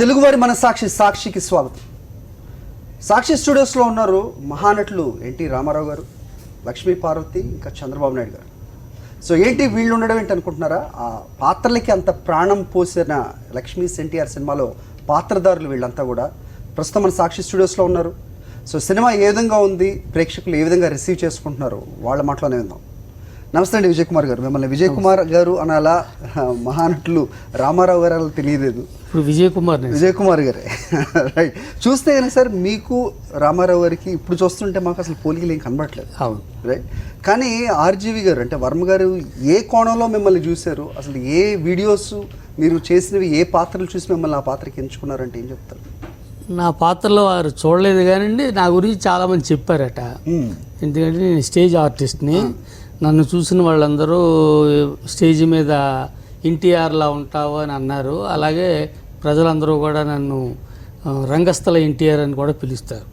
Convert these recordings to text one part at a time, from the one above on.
తెలుగువారి మనసాక్షి సాక్షికి స్వాగతం. సాక్షి స్టూడియోస్లో ఉన్నారు మహానటులు ఎన్టీ రామారావు గారు, లక్ష్మీ పార్వతి, ఇంకా చంద్రబాబు నాయుడు గారు. సో ఏంటి వీళ్ళు ఉండడం ఏంటి అనుకుంటున్నారా? ఆ పాత్రలకి అంత ప్రాణం పోసిన లక్ష్మీ ఎన్టీఆర్ సినిమాలో పాత్రధారులు వీళ్ళంతా కూడా ప్రస్తుతం మన సాక్షి స్టూడియోస్లో ఉన్నారు. సో సినిమా ఏ విధంగా ఉంది, ప్రేక్షకులు ఏ విధంగా రిసీవ్ చేసుకుంటున్నారు, వాళ్ళ మాటలోనే విందాం. నమస్తే అండి విజయ్ కుమార్ గారు. మిమ్మల్ని విజయ్ కుమార్ గారు అనాలా, మహానటులు రామారావు గారు అలా తెలియలేదు, ఇప్పుడు విజయ్ కుమార్ గారే. రైట్. చూస్తే కానీ సార్ మీకు రామారావు గారికి ఇప్పుడు చూస్తుంటే మాకు అసలు పోలికలు ఏం కనబడట్లేదు. అవును, రైట్. కానీ ఆర్జీవి గారు అంటే వర్మ గారు ఏ కోణంలో మిమ్మల్ని చూశారు, అసలు ఏ వీడియోస్ మీరు చేసినవి, ఏ పాత్రలు చూసి మిమ్మల్ని ఆ పాత్రకి ఎంచుకున్నారంటే ఏం చెప్తారు? నా పాత్రలో వారు చూడలేదు కానివ్వండి, నా గురించి చాలామంది చెప్పారట. ఎందుకంటే నేను స్టేజ్ ఆర్టిస్ట్ని. నన్ను చూసిన వాళ్ళందరూ స్టేజ్ మీద ఎన్టీఆర్లా ఉంటావు అని అన్నారు. అలాగే ప్రజలందరూ కూడా నన్ను రంగస్థల ఎన్టీఆర్ అని కూడా పిలుస్తారు.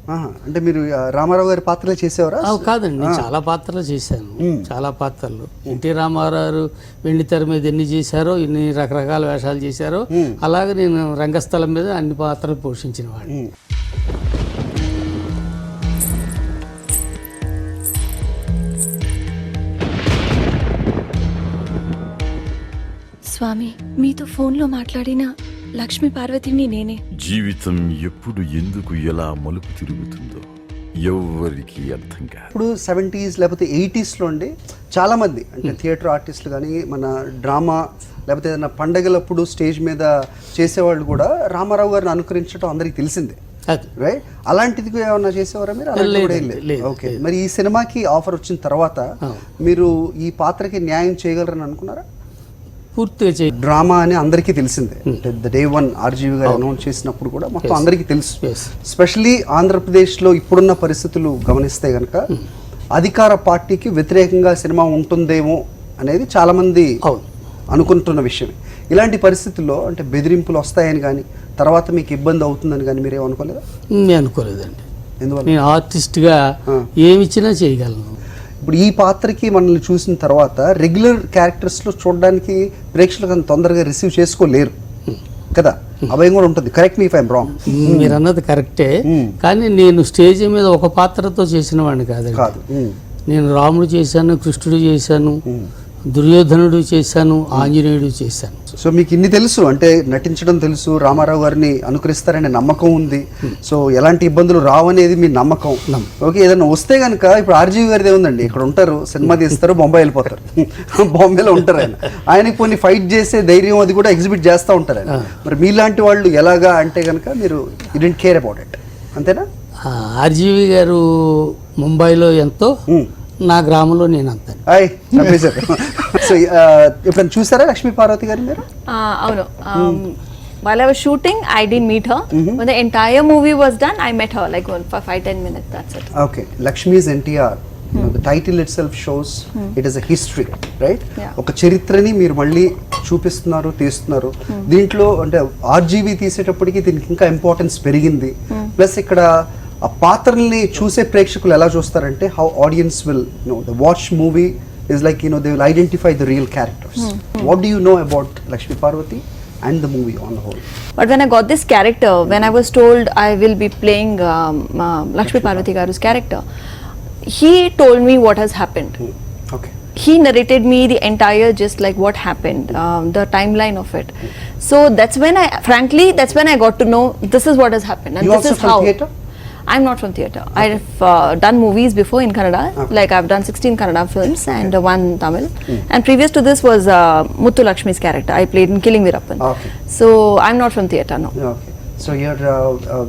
అంటే మీరు రామారావు గారి పాత్రలే చేసేవారా? కాదండి, నేను చాలా పాత్రలు చేశాను. చాలా పాత్రలు ఎన్టీ రామారావు వెండి తెర మీద ఎన్ని చేశారో, ఎన్ని రకరకాల వేషాలు చేశారో, అలాగే నేను రంగస్థలం మీద అన్ని పాత్రలు పోషించిన వాడిని. స్వామి, మీతో ఫోన్లో మాట్లాడిన లక్ష్మీ పార్వతిని నేనే. జీవితం ఎప్పుడు ఎందుకు ఎలా మలుపు తిరుగుతుందో ఎవరికి అర్థం కాదు. ఇప్పుడు 70s లేకపోతే 80sలో అండి చాలామంది అంటే థియేటర్ ఆర్టిస్టులు కానీ, మన డ్రామా లేకపోతే ఏదైనా పండగలప్పుడు స్టేజ్ మీద చేసేవాళ్ళు కూడా రామారావు గారిని అనుకరించడం అందరికి తెలిసిందే, రైట్? అలాంటిది ఏమన్నా చేసేవారా మీరు? ఓకే. మరి ఈ సినిమాకి ఆఫర్ వచ్చిన తర్వాత మీరు ఈ పాత్రకి న్యాయం చేయగలరని అనుకున్నారా? పూర్తిగా డ్రామా అని అందరికీ తెలిసిందే. ద డే వన్ ఆర్జీవి గారు అనౌన్స్ చేసినప్పుడు కూడా మొత్తం అందరికీ తెలుసు. స్పెషల్లీ ఆంధ్రప్రదేశ్లో ఇప్పుడున్న పరిస్థితులు గమనిస్తే కనుక అధికార పార్టీకి వ్యతిరేకంగా సినిమా ఉంటుందేమో అనేది చాలామంది అనుకుంటున్న విషయమే. ఇలాంటి పరిస్థితుల్లో అంటే బెదిరింపులు వస్తాయని కానీ, తర్వాత మీకు ఇబ్బంది అవుతుందని కానీ మీరు ఏమనుకోలేదా? నేను అనుకోలేదండి. ఎందువల్ల? నేను ఆర్టిస్ట్గా ఏమిచ్చినా చేయగలను. ఇప్పుడు ఈ పాత్రకి మనల్ని చూసిన తర్వాత రెగ్యులర్ క్యారెక్టర్స్లో చూడడానికి ప్రేక్షకులకు అంత తొందరగా రిసీవ్ చేసుకోలేరు కదా, అభయం కూడా ఉంటుంది. Correct me if I'm wrong. మీరు అన్నది కరెక్టే, కానీ నేను స్టేజ్ మీద ఒక పాత్రతో చేసిన వాడిని కాదు. నేను రాముడు చేశాను, కృష్ణుడు చేశాను, దుర్యోధనుడు చేశాను, ఆంజనేయుడు చేశాను. సో మీకు ఇన్ని తెలుసు, అంటే నటించడం తెలుసు, రామారావు గారిని అనుకరిస్తారనే నమ్మకం ఉంది. సో ఎలాంటి ఇబ్బందులు రావనేది మీ నమ్మకం. ఓకే. ఏదైనా వస్తే కనుక ఇప్పుడు ఆర్జీవి గారిది ఏముందండి, ఇక్కడ ఉంటారు, సినిమా తీస్తారు, బొంబాయి వెళ్ళిపోతారు. బాంబేలో ఉంటారు ఆయనకి కొన్ని ఫైట్ చేసే ధైర్యం అది కూడా ఎగ్జిబిట్ చేస్తూ ఉంటారు ఆయన. మరి మీలాంటి వాళ్ళు ఎలాగా అంటే కనుక మీరు you don't care about it, అంతేనా? ఆర్జీవి గారు ముంబైలో ఎంతో, నా గ్రామంలో నేను అంతే. సో ఎప్పుడైనా చూసారా లక్ష్మీ పార్వతి గారు మీరు? అవును. While I was shooting, I didn't meet her. When the entire movie was done, I met her like for 5-10 minutes. That's it. Okay. Lakshmi's NTR. The title itself shows it is a history, right? ఒక చరిత్రని మీరు మళ్ళీ చూపిస్తున్నారు, తీస్తున్నారు. దీంట్లో అంటే RGV తీసేటప్పటికి దీనికి ఇంకా ఇంపార్టెన్స్ పెరిగింది. ప్లస్ ఇక్కడ ఆ పాత్రల్ని చూసే ప్రేక్షకులు ఎలా చూస్తారంటే how audience will the watch movie is like they will identify the real characters. What do you know about Lakshmi Parvati and the movie on the whole? But when I got this character, when I was told I will be playing Lakshmi Parvati Garu's character, he told me what has happened. Okay. He narrated me the entire just like what happened, the timeline of it. So that's when that's when I got to know this is what has happened, and you this also is from how. Theatre? I'm not from theatre. Okay. I've done movies before in Kannada. Okay. Like I've done 16 Kannada films and one Tamil. And previous to this was Muthu Lakshmi's character. I played in Killing Virappan. Okay. So I'm not from theatre, no. Okay. So you're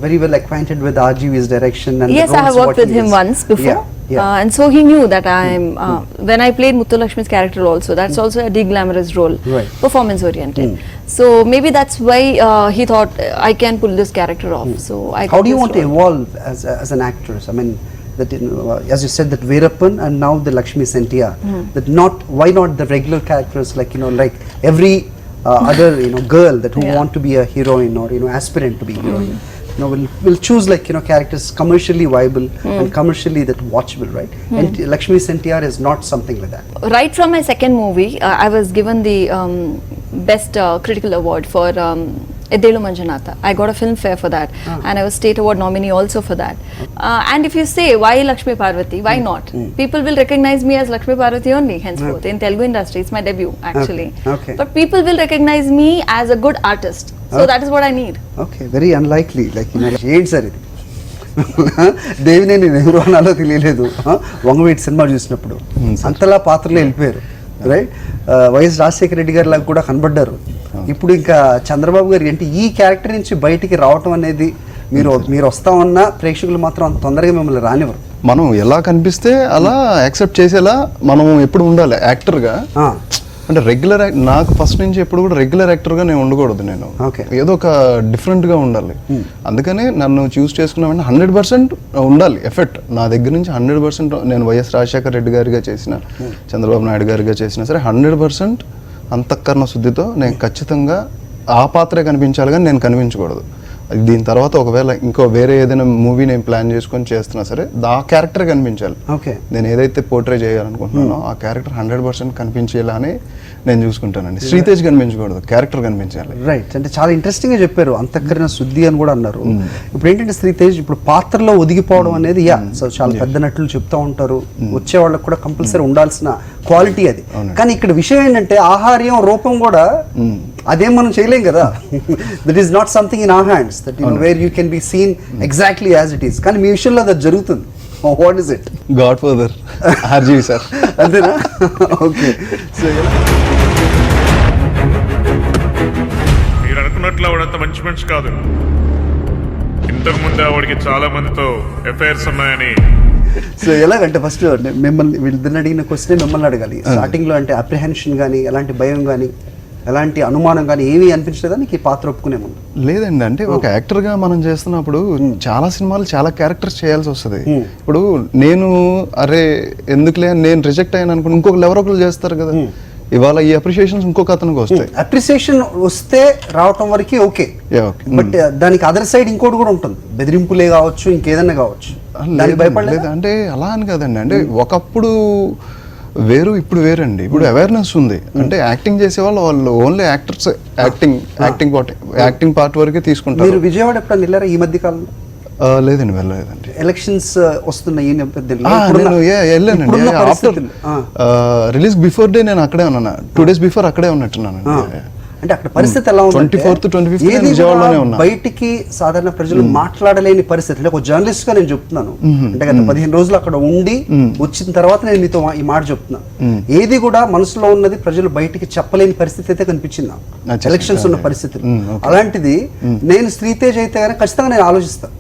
very well acquainted with RGV's direction and yes, I have worked with him once before. Yeah. And so he knew that I'm when I played Muthu Lakshmi's character also, that's also a deglamorous role, right. Performance oriented. So maybe that's why he thought I can pull this character off. So I how do you want to evolve as an actress? I mean, that as you said that Virappan and now the Lakshmi NTR, that why not the regular characters like like every other girl that who want to be a heroine or aspirant to be a heroine, will choose like characters commercially viable and commercially that watchable, right? And Lakshmi NTR is not something like that. Right from my second movie, I was given the best critical award for Edelu Manjunatha. I got a Filmfare for that, and I was State Award nominee also for that. And if you say why Lakshmi Parvati, why not? People will recognize me as Lakshmi Parvati only henceforth in Telugu industry. It's my debut actually. Okay. But people will recognize me as a good artist. So that is what I need. Okay, very unlikely. Like ఏంటి sir ఇది? దేవినేని నెహ్రూ అనాలో తెలియలేదు Vangaveeti cinema చూసినప్పుడు, అంతలా పాత్రలో వెళ్ళిపోయారు. Right, YS Rajasekhara Reddy గారి లాగా కూడా కనబడ్డారు. ఇప్పుడు ఇంకా చంద్రబాబు గారు ఏంటి ఈ క్యారెక్టర్ నుంచి బయటికి రావటం అనేది, మీరు వస్తామన్నా ప్రేక్షకులు మాత్రం అంత తొందరగా మిమ్మల్ని రానివ్వరు. మనం ఎలా కనిపిస్తే అలా యాక్సెప్ట్ చేసేలా మనం ఎప్పుడు ఉండాలి యాక్టర్గా. అంటే రెగ్యులర్ నాకు ఫస్ట్ నుంచి ఎప్పుడు కూడా రెగ్యులర్ యాక్టర్గా నేను ఉండకూడదు. నేను ఏదో ఒక డిఫరెంట్గా ఉండాలి. అందుకనే నన్ను చూస్ చేసుకున్నామంటే 100% ఉండాలి ఎఫెక్ట్ నా దగ్గర నుంచి. 100% నేను వైఎస్ రాజశేఖర రెడ్డి గారిగా చేసిన, చంద్రబాబు నాయుడు గారిగా చేసినా సరే 100% అంతఃకరణ శుద్ధితో నేను ఖచ్చితంగా ఆ పాత్రే కనిపించాలి, కానీ నేను కనిపించకూడదు. దీని తర్వాత ఒకవేళ ఇంకో వేరే ఏదైనా మూవీ నేను ప్లాన్ చేసుకొని చేస్తున్నా సరే ఆ క్యారెక్టర్ కనిపించాలి. నేను ఏదైతే పోర్ట్రే చేయాలనుకుంటున్నానో ఆ క్యారెక్టర్ 100% కనిపించేలానే నేను చూసుకుంటానండి. శ్రీతేజ్ కనిపించకూడదు, క్యారెక్టర్ కనిపించాలి. రైట్, అంటే చాలా ఇంట్రెస్టింగ్ గా చెప్పారు, అంతఃకరణ శుద్ధి అని కూడా అన్నారు. ఇప్పుడు ఏంటంటే శ్రీతేజ్ ఇప్పుడు పాత్రలో ఒదిగిపోవడం అనేది సో చాలా పెద్ద నటులు చెప్తూ ఉంటారు, వచ్చే వాళ్ళకి కూడా కంపల్సరీ ఉండాల్సిన క్వాలిటీ అది. కానీ ఇక్కడ విషయం ఏంటంటే ఆహార్యం రూపం కూడా అదేం మనం చేయలేం కదా. That is not something in our hands that where you can be seen exactly as it is. కానీ మీ విషయంలో అది జరుగుతుంది. What is it? God father RGV sir. అంతేనా? ఓకే. సో మీరు అనుకున్నట్లు ఆవిడంత మంచి మనిషి కాదు. ఇంతకు ముందు ఆవిడకి చాలా మందితో ఎఫైర్స్ ఉన్నాయని. సో ఎలాగంటే ఫస్ట్ మిమ్మల్ని వీళ్ళిద్దరిని అడిగిన క్వశ్చన్ మిమ్మల్ని అడగాలి. స్టార్టింగ్లో అంటే అప్రిహెన్షన్ కానీ ఎలాంటి భయం కానీ ఎలాంటి అనుమానం కానీ ఏమీ అనిపించలేదా నీకు ఈ పాత్ర ఒప్పుకునే ముందు? లేదండి, అంటే ఒక యాక్టర్గా మనం చేస్తున్నప్పుడు చాలా సినిమాలు చాలా క్యారెక్టర్స్ చేయాల్సి వస్తుంది. ఇప్పుడు నేను అరే ఎందుకులే నేను రిజెక్ట్ అయ్యాను అనుకుని ఇంకొకరు ఎవరొకరు చేస్తారు కదా. ఇవాళ ఈ అప్రిషియేషన్స్ ఇంకొక అతనికి వస్తాయి. అప్రిసియేషన్ వస్తే రావటం వరకు ఓకే, బట్ దానికి అదర్ సైడ్ ఇంకోటి కూడా ఉంటుంది, బెదిరింపులే కావచ్చు ఇంకేదన్నా కావచ్చు. భయపడలేదు అంటే అలా అని కదండి. అంటే ఒకప్పుడు వేరు ఇప్పుడు వేరండి. ఇప్పుడు అవేర్నెస్ ఉంది. అంటే యాక్టింగ్ చేసే వాళ్ళు ఓన్లీ యాక్టర్స్ యాక్టింగ్ పార్ట్ వరకే తీసుకుంటారు. మీరు విజయవాడ ఎప్పుడైనా వెళ్ళారా ఈ మధ్య కాలంలో? లేదండి, వెళ్ళలేదండి. ఎలక్షన్స్ వస్తున్నాయి వెళ్ళానండి. ఆఫ్టర్ రిలీజ్ బిఫోర్ డే నేను అక్కడే ఉన్నాను. 2 days బిఫోర్ అక్కడే ఉన్నట్టున్నాను. అంటే అక్కడ పరిస్థితి ఎలా ఉంది? 24th 25th విజయవాడలోనే ఉన్నా. బయటికి సాధారణ ప్రజలు మాట్లాడలేని పరిస్థితి. అంటే ఒక జర్నలిస్ట్ గా నేను చెప్తున్నాను, అంటే గత 15 రోజులు అక్కడ ఉండి వచ్చిన తర్వాత నేను మీతో ఈ మాట చెప్తున్నాను. ఏది కూడా మనసులో ఉన్నది ప్రజలు బయటికి చెప్పలేని పరిస్థితి అయితే కనిపించింది ఎలక్షన్స్ ఉన్న పరిస్థితులు. అలాంటిది నేను శ్రీతేజ్ అయితే కానీ ఖచ్చితంగా నేను ఆలోచిస్తాను.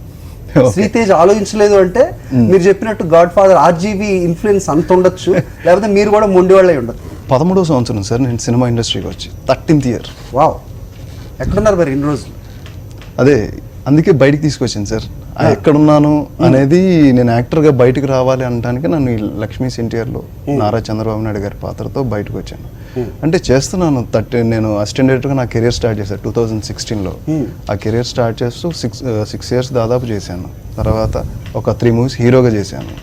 శ్రీతేజ్ ఆలోచించలేదు అంటే మీరు చెప్పినట్టు గాడ్ ఫాదర్ ఆర్జీవి ఇన్ఫ్లుయెన్స్ అంత ఉండొచ్చు, లేకపోతే మీరు కూడా మొండి వాళ్ళే ఉండదు. 13వ సంవత్సరం సార్ నేను సినిమా ఇండస్ట్రీకి వచ్చి 13th year. వావ్, ఎక్కడున్నారు మరి ఇన్ని రోజులు? అదే అందుకే బయటికి తీసుకొచ్చాను సార్. ఎక్కడున్నాను అనేది నేను యాక్టర్గా బయటకు రావాలి అనడానికి నన్ను ఈ లక్ష్మీస్ ఎన్టీఆర్లో నారా చంద్రబాబు నాయుడు గారి పాత్రతో బయటకు వచ్చాను. అంటే చేస్తున్నాను నేను అసిస్టెంట్ డైరెక్టర్గా నా కెరీర్ స్టార్ట్ చేశాను 2016లో. ఆ కెరీర్ స్టార్ట్ చేస్తూ 6 years దాదాపు చేశాను. తర్వాత ఒక 3 movies హీరోగా చేశాను.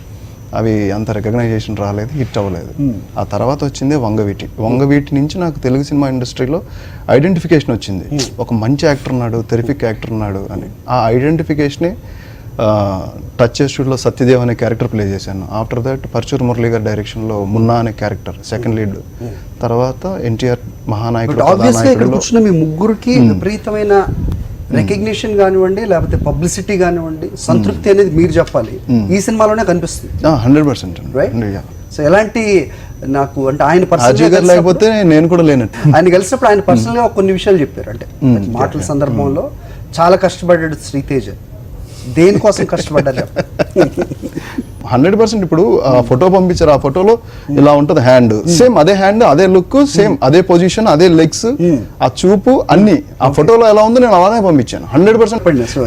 అవి అంత రికగ్నైజేషన్ రాలేదు, హిట్ అవ్వలేదు. ఆ తర్వాత వచ్చింది వంగవీటి నుంచి నాకు తెలుగు సినిమా ఇండస్ట్రీలో ఐడెంటిఫికేషన్ వచ్చింది. ఒక మంచి యాక్టర్ ఉన్నాడు, టెరిఫిక్ యాక్టర్ ఉన్నాడు అని. ఆ ఐడెంటిఫికేషనే టచ్ చేస్టూడియోలో సత్యదేవ్ అనే క్యారెక్టర్ ప్లే చేశాను. ఆఫ్టర్ దట్ పర్చూర్ మురళి గారి డైరెక్షన్లో మున్నా అనే క్యారెక్టర్ సెకండ్ లీడ్. తర్వాత ఎన్టీఆర్ మహానాయకుడు. మీ ముగ్గురికి విపరీతమైన రికగ్నిషన్ కానివ్వండి, లేకపోతే పబ్లిసిటీ కానివ్వండి, సంతృప్తి అనేది మీరు చెప్పాలి ఈ సినిమాలోనే కనిపిస్తుంది. 100%. సో ఎలాంటి నాకు అంటే ఆయన పర్సనల్ లేకపోతే నేను కూడా లేనట్టు. ఆయన కలిసినప్పుడు ఆయన పర్సనల్ గా కొన్ని విషయాలు చెప్పారు. అంటే మాటల సందర్భంలో చాలా కష్టపడ్డాడు శ్రీతేజ్. దేనికోసం కష్టపడ్డారు? 100%. ఇప్పుడు ఫోటో పంపించారు, ఆ ఫోటోలో ఇలా ఉంటుంది హ్యాండ్, సేమ్ అదే హ్యాండ్, అదే లుక్, సేమ్ అదే పొజిషన్, అదే లెగ్స్, ఆ చూపు అన్ని ఆ ఫోటోలో ఎలా ఉందో నేను అలానే పంపించాను. 100%. సో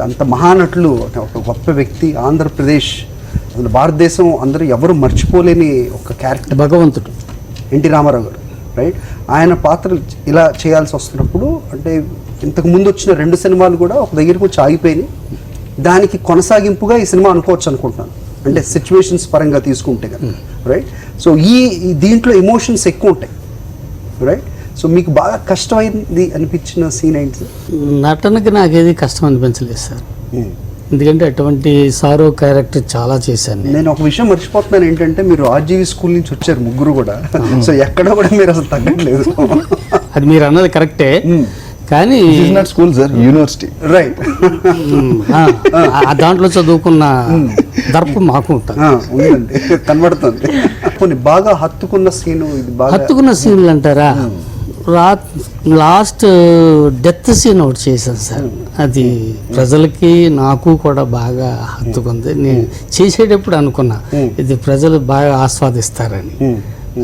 అంత మహానటులు, ఒక గొప్ప వ్యక్తి, ఆంధ్రప్రదేశ్ భారతదేశం అందరూ ఎవరు మర్చిపోలేని ఒక క్యారెక్టర్ భగవంతుడు ఎన్టీ రామారావు గారు. రైట్, ఆయన పాత్రలు ఇలా చేయాల్సి వస్తున్నప్పుడు అంటే ఇంతకు ముందు వచ్చిన 2 సినిమాలు కూడా ఒక దగ్గరికి వచ్చి ఆగిపోయినాయి. దానికి కొనసాగింపుగా ఈ సినిమా అనుకోవచ్చు అనుకుంటున్నాను, అంటే సిచ్యువేషన్స్ పరంగా తీసుకుంటే కదా. రైట్, సో ఈ దీంట్లో ఎమోషన్స్ ఎక్కువ ఉంటాయి. రైట్, సో మీకు బాగా కష్టమైంది అనిపించిన సీన్ ఏంటి సార్? నటనకి నాకేది కష్టం అనిపించలేదు సార్, ఎందుకంటే అటువంటి సారో క్యారెక్టర్ చాలా చేశాను నేను. నేను ఒక విషయం మర్చిపోతున్నాను ఏంటంటే మీరు ఆర్జీవి స్కూల్ నుంచి వచ్చారు ముగ్గురు కూడా, సో ఎక్కడ కూడా మీరు అసలు తగ్గట్లేదు. అది మీరు అన్నది కరెక్టే, కానీ not school sir, university. Right. దాంట్లో చదువుకున్న దర్పు మాకు ఉంటుంది. ఉందండి, కనబడుతుంది. కొన్ని బాగా హత్తుకున్న సీను ఇది బాగా హత్తుకున్న సీన్లు అంటారా, లాస్ట్ డెత్ సీన్ ఒకటి చేశాను సార్, అది ప్రజలకి నాకు కూడా బాగా హత్తుకుంది. నేను చేసేటప్పుడు అనుకున్నా ఇది ప్రజలు బాగా ఆస్వాదిస్తారని,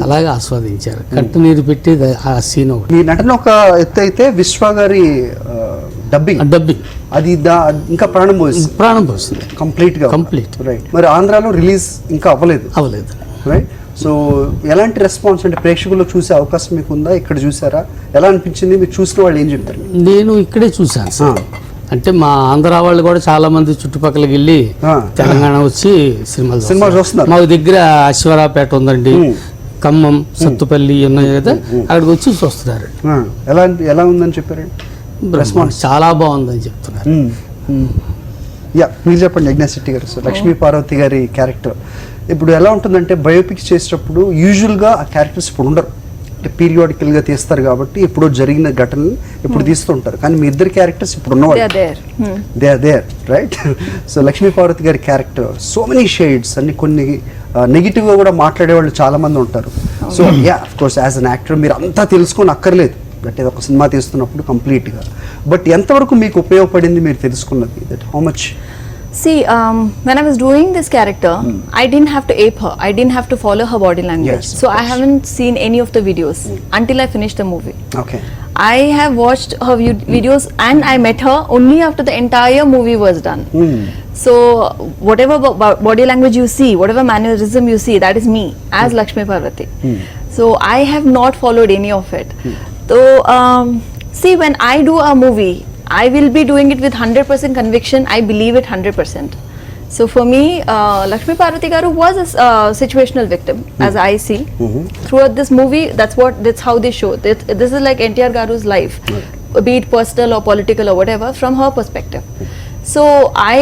అలాగే ఆస్వాదించారు. కంటి నీరు పెట్టి ఆ సీన్ ఒకటి. మీ నటన ఒక ఎత్తు అయితే విశ్వ గారి డబ్బింగ్ అది ఇంకా ప్రాణం పోస్తుంది కంప్లీట్ గా. రైట్. మరి ఆంధ్రాలో రిలీజ్ ఇంకా అవ్వలేదు. రైట్. సో ఎలాంటి రెస్పాన్స్ అంటే ప్రేక్షకుల్లో చూసే అవకాశం మీకు ఉందా? ఇక్కడ చూసారా? ఎలా అనిపించింది? మీరు చూసిన వాళ్ళు ఏం చెప్తారు? నేను ఇక్కడే చూసాను సార్, అంటే మా ఆంధ్ర వాళ్ళు కూడా చాలా మంది చుట్టుపక్కలకి వెళ్ళి తెలంగాణ వచ్చి సినిమాలు చూస్తున్నారు. మా దగ్గర అశ్వరాపేట ఉందండి, ఖమ్మం, సత్తుపల్లి ఉన్నాయి కదా, అక్కడికి వచ్చి చూస్తున్నారు. ఎలా ఉందని చెప్పారండి? రెస్పాన్స్ చాలా బాగుందని చెప్తున్నారు. యా, మీరు చెప్పండి యజ్ఞేష్ శెట్టి గారు. సో లక్ష్మీ పార్వతి గారి క్యారెక్టర్ ఇప్పుడు ఎలా ఉంటుందంటే బయోపిక్ చేసేటప్పుడు యూజువల్గా ఆ క్యారెక్టర్స్ ఇప్పుడు ఉండరు, అంటే పీరియాడికల్గా తీస్తారు కాబట్టి ఎప్పుడో జరిగిన ఘటనలు ఇప్పుడు తీస్తుంటారు. కానీ మీ ఇద్దరు క్యారెక్టర్స్ ఇప్పుడు ఉన్నవాళ్ళు they are there, right? So Lakshmi Parvathi గారి క్యారెక్టర్ సో మెనీ షేడ్స్ అన్ని, కొన్ని నెగిటివ్గా కూడా మాట్లాడే వాళ్ళు చాలా మంది ఉంటారు. So yeah, of course as an actor మీరు అంతా తెలుసుకొని అక్కర్లేదు, దట్ ఒక సినిమా తీస్తున్నప్పుడు కంప్లీట్గా. బట్ ఎంతవరకు మీకు ఉపయోగపడింది మీరు తెలుసుకున్నది? That how much? See, when I was doing this character, I didn't have to ape her. I didn't have to follow her body language. Yes, so I haven't seen any of the videos until I finished the movie. Okay. I have watched her videos and I met her only after the entire movie was done. So whatever body language you see, whatever mannerism you see, that is me as Lakshmi Parvati. So I have not followed any of it. So see, when I do a movie, I will be doing it with 100% conviction. I believe it 100%. So for me, Lakshmi Parvati Garu was a situational victim, as I see. Throughout this movie, that's how they show. This is like NTR Garu's life, be it personal or political or whatever, from her perspective. So I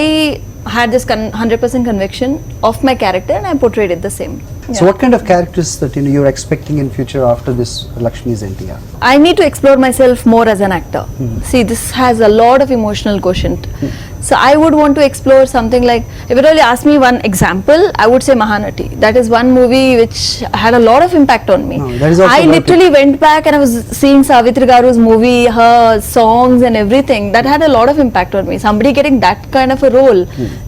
had this 100% conviction of my character and I portrayed it the same. So what kind of characters that you're expecting in future after this Lakshmi's NTR? I need to explore myself more as an actor. See, this has a lot of emotional quotient. So I would want to explore something like, if you really ask me one example, I would say Mahanati. That is one movie which had a lot of impact on me. That is also I literally went back and I was seeing Savitri Garu's movie, her songs and everything. That had a lot of impact on me. Somebody getting that kind of a role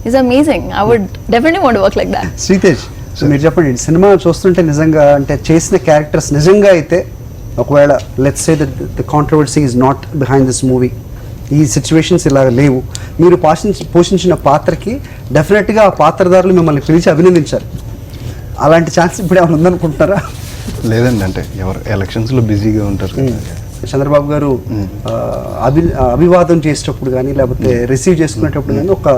is amazing. I would definitely want to work like that. Sritej, so మీరు చెప్పండి, cinema చూస్తుంటే నిజంగా అంటే చేసిన characters నిజంగా అయితే ఒకవేళ let's say that the controversy is not behind this movie, ఈ సిచ్యువేషన్స్ ఇలా లేవు, మీరు పోషించిన పాత్రకి డెఫినెట్గా ఆ పాత్రధారులు మిమ్మల్ని పిలిచి అభినందించారు, అలాంటి ఛాన్స్ ఇప్పుడు ఏమైనా ఉందనుకుంటున్నారా? లేదండి, అంటే ఎవరు ఎలక్షన్స్లో బిజీగా ఉంటారు. చంద్రబాబు గారు అభివాదం చేసేటప్పుడు కానీ లేకపోతే రిసీవ్ చేసుకునేటప్పుడు కానీ ఒక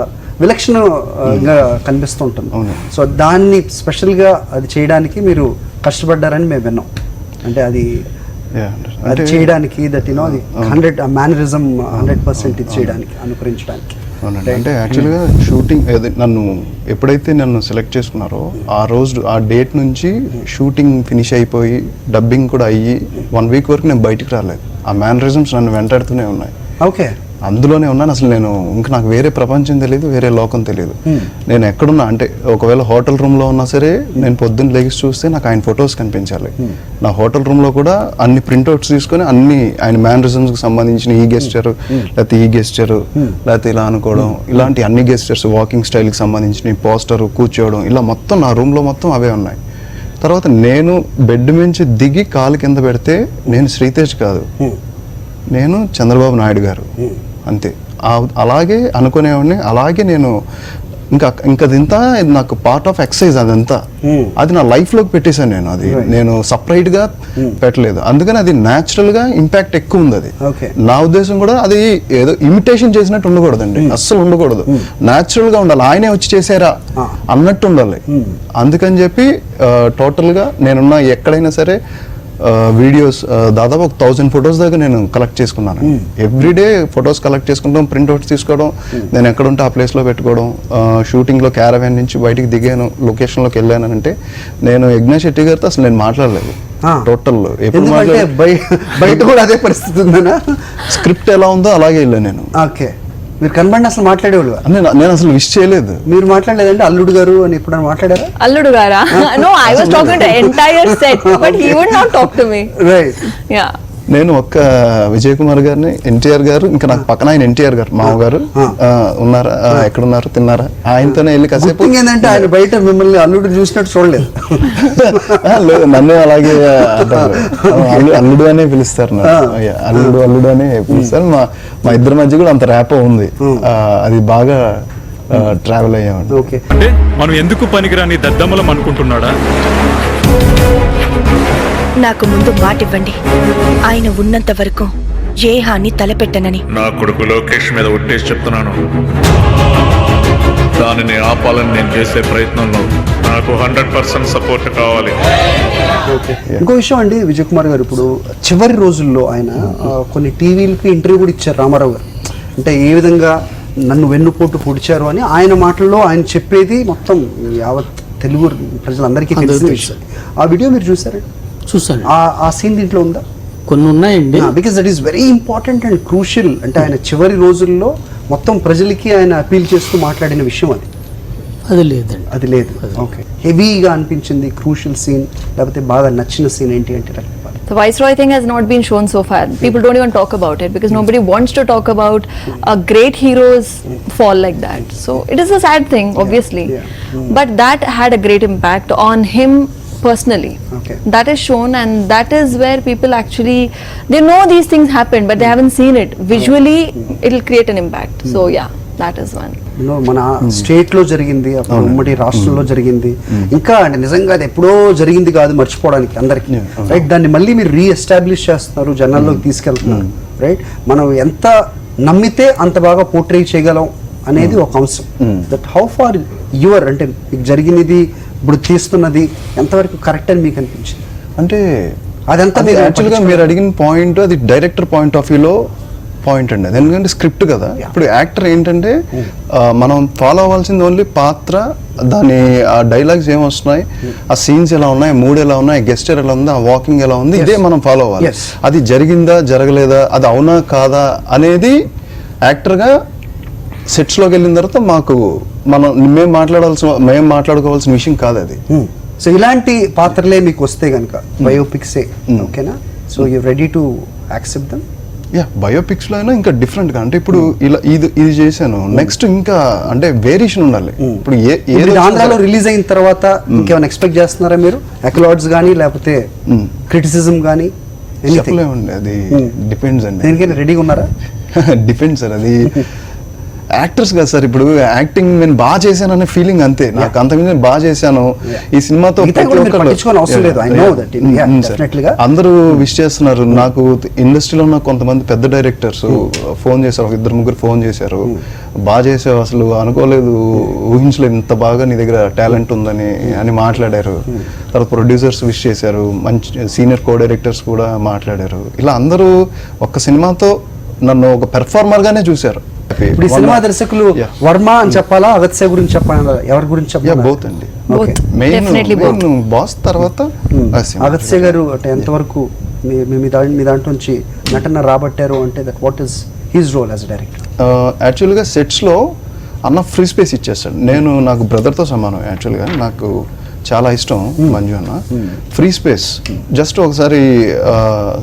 విలక్షణంగా కనిపిస్తూ ఉంటుంది. సో దాన్ని స్పెషల్గా అది చేయడానికి మీరు కష్టపడ్డారని మేము విన్నాం. అంటే అది చేయడానికి దట్ యూనో అది 100 మేనరిజం 100% ఇది చేయడానికి అనుకరించడానికి. అంటే యాక్చువల్గా షూటింగ్ ఎప్పుడైతే నన్ను సెలెక్ట్ చేసుకున్నారో ఆ రోజు ఆ డేట్ నుంచి షూటింగ్ ఫినిష్ అయిపోయి డబ్బింగ్ కూడా అయ్యి 1 వీక్ వరకు నేను బయటికి రాలేదు. ఆ మేనరిజమ్స్ నన్ను వెంటాడుతూనే ఉన్నాయి. ఓకే, అందులోనే ఉన్నాను. అసలు నేను ఇంకా నాకు వేరే ప్రపంచం తెలియదు, వేరే లోకం తెలియదు. నేను ఎక్కడున్నా అంటే ఒకవేళ హోటల్ రూమ్లో ఉన్నా సరే నేను పొద్దున్న లేచి చూస్తే నాకు ఆయన ఫొటోస్ కనిపించాలి. నా హోటల్ రూమ్లో కూడా అన్ని ప్రింట్అవుట్స్ తీసుకొని అన్ని ఆయన మేనరిజమ్స్కి సంబంధించిన ఈ గెస్చరు లేకపోతే ఈ గెస్చరు లేకపోతే ఇలా అనుకోవడం, ఇలాంటి అన్ని గెస్చర్స్, వాకింగ్ స్టైల్కి సంబంధించిన పోస్టరు, కూర్చోవడం, ఇలా మొత్తం నా రూమ్లో మొత్తం అవే ఉన్నాయి. తర్వాత నేను బెడ్ నుంచి దిగి కాలు కింద పెడితే నేను శ్రీతేజ్ కాదు, నేను చంద్రబాబు నాయుడు గారు, అంతే. అలాగే అనుకునేవాడిని. అలాగే నేను ఇంకదింతా నాకు పార్ట్ ఆఫ్ ఎక్సర్సైజ్, అదంతా అది నా లైఫ్లోకి పెట్టేశాను నేను. అది నేను సపరేట్గా పెట్టలేదు. అందుకని అది న్యాచురల్గా ఇంపాక్ట్ ఎక్కువ ఉంది. అది నా ఉద్దేశం కూడా అది ఏదో ఇమిటేషన్ చేసినట్టు ఉండకూడదండి, అస్సలు ఉండకూడదు. న్యాచురల్గా ఉండాలి. ఆయనే వచ్చి చేశారా అన్నట్టు ఉండాలి. అందుకని చెప్పి టోటల్గా నేనున్న ఎక్కడైనా సరే వీడియోస్ దాదాపు ఒక 1000 ఫొటోస్ దాకా నేను కలెక్ట్ చేసుకున్నాను. ఎవ్రీడే ఫొటోస్ కలెక్ట్ చేసుకుంటాం, ప్రింట్అవుట్స్ తీసుకోవడం, నేను ఎక్కడ ఉంటే ఆ ప్లేస్లో పెట్టుకోవడం. షూటింగ్లో క్యారవాన్ నుంచి బయటికి దిగాను, లొకేషన్లోకి వెళ్ళాను అంటే నేను యజ్ఞ శెట్టి గారితో అసలు నేను మాట్లాడలేదు టోటల్. ఎందుకంటే బయట కూడా అదే పరిస్థితి ఉందనా? స్క్రిప్ట్ ఎలా ఉందో అలాగే వెళ్ళాను నేను. ఓకే, మీరు కనబడిన అసలు మాట్లాడేవాళ్ళు నేను అసలు విష్ చేయలేదు. మీరు మాట్లాడలేదంటే అల్లుడు గారు అని ఎప్పుడైనా మాట్లాడారా? Alludu Gara. No, I was talking to entire set, but he would not talk to me. Right. Yeah. నేను ఒక్క విజయ్ కుమార్ గారిని, ఎన్టీఆర్ గారు, ఇంకా నాకు పక్కన ఆయన ఎన్టీఆర్ గారు మామగారు ఉన్నారా, ఎక్కడున్నారు, తిన్నారా, ఆయనతోనే వెళ్ళి కాసేపు. ఏంటంటే ఆయన బయట మిమ్మల్ని అల్లుడు చూసినట్టు చూడలేదు. లేదు, నన్ను అలాగే అంటారు, అల్లుడు అనే పిలుస్తారు, అల్లుడు అల్లుడు అనే పిలుస్తారు. మా ఇద్దరి మధ్య కూడా అంత ర్యాపో ఉంది, అది బాగా ట్రావెల్ అయ్యామండి. ఓకే, అంటే మనం ఎందుకు పనికిరాని దద్దమ్మలం అనుకుంటున్నాడా? నాకు ముందు మాట ఇవ్వండి, ఆయన ఉన్నంత వరకు ఏ హాని తలపెట్టనని. నా కొడుకు లోకేష్ మీద ఒట్టేసి చెప్తున్నాను, దానిని ఆపాలని నేను చేసే ప్రయత్నంలో నాకు 100% సపోర్ట్ కావాలి. ఓకే. ఇంకో విషయం అండి విజయ్ కుమార్ గారు, ఇప్పుడు చివరి రోజుల్లో ఆయన కొన్ని టీవీలకి ఇంటర్వ్యూ కూడా ఇచ్చారు రామారావు గారు. అంటే ఏ విధంగా నన్ను వెన్నుపోటు పొడిచారు అని ఆయన మాటల్లో ఆయన చెప్పేది మొత్తం యావత్ తెలుగు ప్రజలందరికీ తెలిసిన విషయం. ఆ వీడియో మీరు చూసారండి? చూసాను. ఆ సీన్ దీంట్లో ఉందా? కొన్ని ఉన్నాయండి. Because that is very important and crucial. అంటే ఆయన చివరి రోజుల్లో మొత్తం ప్రజలకి ఆయన అపీల్ చేస్తూ మాట్లాడిన విషయం అది. అది లేదండి. అది లేదు. ఓకే, హెవీగా అనిపించింది క్రూషియల్ సీన్, లేకపోతే బాగా నచ్చిన సీన్ ఏంటి అంటే? The Viceroy thing has not been shown so far. People don't even talk about it because nobody wants to talk about a great hero's fall like that. So it is a sad thing, obviously. But that had a great impact on him personally. Okay. That is shown, and that is where people actually, they know these things happened, but they haven't seen it. Visually, it'll create an impact. So yeah, that is one. మన state లో జరిగింది, అప్పుడు ఉమ్మడి రాష్ట్రంలో జరిగింది, ఇంకా అంటే నిజంగా అది ఎప్పుడో జరిగింది కాదు మర్చిపోవడానికి అందరికి, రైట్? దాన్ని మళ్ళీ మీరు రీఎస్టాబ్లిష్ చేస్తున్నారు, జనాల్లోకి తీసుకెళ్తున్నారు, రైట్? మనం ఎంత నమ్మితే అంత బాగా పోర్ట్రే చేయగలం అనేది ఒక అంశం. దట్ హౌ ఫార్ యువర్, అంటే మీకు జరిగినది ఇప్పుడు తీస్తున్నది ఎంతవరకు కరెక్ట్ అని మీకు అనిపించింది? అంటే అదంతా యాక్చువల్గా మీరు అడిగిన పాయింట్ అది డైరెక్టర్ పాయింట్ ఆఫ్ వ్యూలో పాయింట్ అండి అది. ఎందుకంటే స్క్రిప్ట్ కదా, ఇప్పుడు యాక్టర్ ఏంటంటే మనం ఫాలో అవ్వాల్సింది ఓన్లీ పాత్ర, దాని ఆ డైలాగ్స్ ఏమొస్తున్నాయి, ఆ సీన్స్ ఎలా ఉన్నాయి, మూడ్ ఎలా ఉన్నాయి, గెస్చర్ ఎలా ఉంది, ఆ వాకింగ్ ఎలా ఉంది, ఇదే మనం ఫాలో అవ్వాలి. అది జరిగిందా జరగలేదా, అది అవునా కాదా అనేది యాక్టర్గా సెట్స్లోకి వెళ్ళిన తర్వాత మేము మాట్లాడుకోవాల్సిన విషయం కాదు అది. సో ఇలాంటి పాత్రలే మీకు వస్తే కనుక బయోపిక్సే, ఓకేనా? So you ready to accept them? Biopics లో అయినా ఇంకా డిఫరెంట్ గా, అంటే ఇప్పుడు ఇలా ఇది చేశాను, నెక్స్ట్ ఇంకా అంటే వేరియేషన్ ఉండాలి. ఇప్పుడు ఆంధ్రాలో రిలీజ్ అయిన తర్వాత ఇంకేమైనా ఎక్స్పెక్ట్ చేస్తున్నారా మీరు? అక్లాడ్స్ కానీ లేకపోతే క్రిటిసిజం కానీ? చెప్పలేమండి, అది డిపెండ్స్ అండి. దేనికైనా రెడీగా ఉన్నారా? డిపెండ్స్ సార్, అది యాక్టర్స్ కదా సార్. ఇప్పుడు యాక్టింగ్ నేను బాగా చేశాను అనే ఫీలింగ్ అంతే, నాకు అంతకుముందు నేను బాగా చేశాను ఈ సినిమాతో. అందరూ విష్ చేస్తున్నారు. నాకు ఇండస్ట్రీలో ఉన్న కొంతమంది పెద్ద డైరెక్టర్స్ ఫోన్ చేశారు, 2-3 ఫోన్ చేశారు, బాగా చేసావు, అసలు అనుకోలేదు, ఊహించలేదు ఇంత బాగా నీ దగ్గర టాలెంట్ ఉందని అని మాట్లాడారు. తర్వాత ప్రొడ్యూసర్స్ విష్ చేశారు, మంచి సీనియర్ కో డైరెక్టర్స్ కూడా మాట్లాడారు. ఇలా అందరూ ఒక్క సినిమాతో నన్ను ఒక పెర్ఫార్మర్ గానే చూశారు. ఇప్పుడు సినిమా దర్శకులు వర్మ అని చెప్పాలా, అగత్య గురించి చెప్పాలా, ఎవరి గురించి చెప్పాలా? బోత్ అండి. మెయిన్ బాస్ తర్వాత అగత్య గారు అంటే ఎంతవరకు మీ దాంట్లో నుంచి నటన రాబట్టారు అంటే that what is his role as a director? యాక్చువల్గా సెట్స్లో అన్న ఫ్రీ స్పేస్ ఇచ్చేస్తాడు. నాకు బ్రదర్తో సమానం. యాక్చువల్గా నాకు చాలా ఇష్టం మంజు అన్న. ఫ్రీ స్పేస్, జస్ట్ ఒకసారి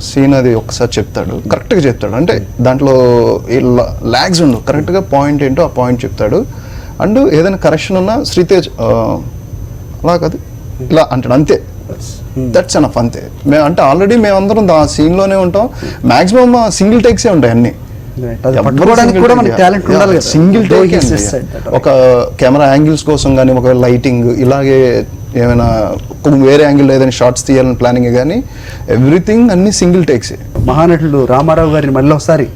సీన్ అది ఒకసారి చెప్తాడు, కరెక్ట్గా చెప్తాడు. అంటే దాంట్లో ల్యాగ్స్ ఉండవు, కరెక్ట్గా పాయింట్ ఏంటో ఆ పాయింట్ చెప్తాడు. అండ్ ఏదైనా కరెక్షన్ ఉన్నా శ్రీతేజ్ అలా కాదు ఇలా అంటాడు, అంతే. దట్స్ ఎనఫ్, అంతే. అంటే ఆల్రెడీ మేమందరం ఆ సీన్లోనే ఉంటాం. మ్యాక్సిమం సింగిల్ టేక్సే ఉంటాయి అన్నీ. సింగిల్ టేక్, ఒక కెమెరా యాంగిల్స్ కోసం కానీ, ఒక లైటింగ్, ఇలాగే ఏమైనా వేరే యాంగిల్ ఏదైనా షార్ట్స్ తీయాలని ప్లానింగ్, కానీ ఎవ్రీథింగ్ అన్ని సింగిల్ టేక్స్. మహానటుడు రామారావు గారిని మళ్ళీ ఒకసారి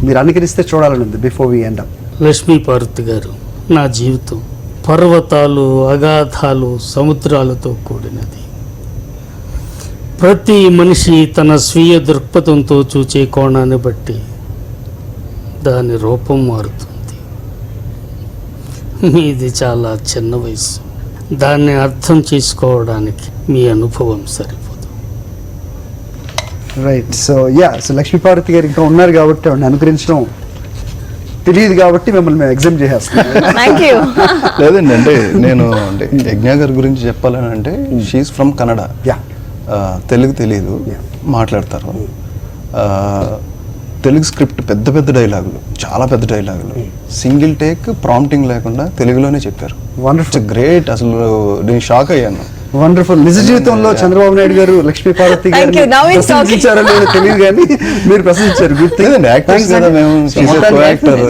మీరు అనుకరిస్తే చూడాలని ఉంది before we end up. Lakshmi Parvathi గారు, నా జీవితం పర్వతాలు, అగాధాలు, సముద్రాలతో కూడినది. ప్రతి మనిషి తన స్వీయ దృక్పథంతో చూచే కోణాన్ని బట్టి దాని రూపం మారుతుంది. మీది చాలా చిన్న వయసు, దాన్ని అర్థం చేసుకోవడానికి మీ అనుభవం సరిపోదు. రైట్. సో లక్ష్మీ పార్వతి గారు ఇంకా ఉన్నారు కాబట్టి ఆవిడని అనుకరించడం తెలియదు కాబట్టి మిమ్మల్ని మేము ఎగ్జామ్ చేసేస్తాం. Thank you. లేదండి, అంటే నేను అంటే యజ్ఞ గారి గురించి చెప్పాలని అంటే she from Kannada. Yeah. Telugu తెలియదు, మాట్లాడతారు. తెలుగు స్క్రిప్ట్ పెద్ద పెద్ద డైలాగులు, చాలా పెద్ద డైలాగులు, సింగిల్ టేక్ ప్రాంప్టింగ్ లేకుండా తెలుగులోనే చెప్పారు. Wonderful, great. అసలు నేను షాక్ అయ్యాను. వండర్ఫుల్. నిజ జీవితంలో చంద్రబాబు నాయుడు గారు Lakshmi Parvati Thank you. Now గారు it's talking. ప్రశంసించారో లేదో తెలియదు కానీ మీరు ప్రశంసించారు. Good thing. లేదండి, యాక్టర్స్ కదా మేము, కో యాక్టర్.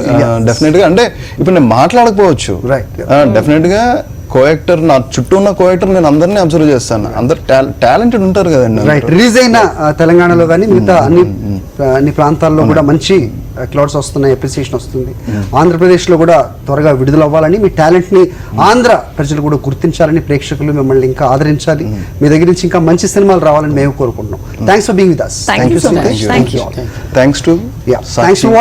డెఫినెట్ గా అంటే ఇప్పుడు నేను మాట్లాడకపోవచ్చు, Right. డెఫినెట్ గా కో యాక్టర్, నా చుట్టూ ఉన్న కో యాక్టర్ నేను అందరినీ అబ్జర్వ్ చేస్తాను. అందరు టాలెంటెడ్ ఉంటారు కదండి. రైట్. రిలీజ్ అయిన తెలంగాణలో కానీ మిగతా అన్ని ప్రాంతాల్లో కూడా మంచి క్లౌడ్స్ వస్తున్నాయి, అప్రిసియేషన్ వస్తుంది. ఆంధ్రప్రదేశ్లో కూడా త్వరగా విడుదల అవ్వాలని, మీ టాలెంట్ని ఆంధ్ర ప్రజలు కూడా గుర్తించాలని, ప్రేక్షకులు మిమ్మల్ని ఇంకా ఆదరించాలి, మీ దగ్గర నుంచి ఇంకా మంచి సినిమాలు రావాలని మేము కోరుకుంటున్నాం. Thanks for being with us. Thank you so much. Thank you. Thanks to Thanks to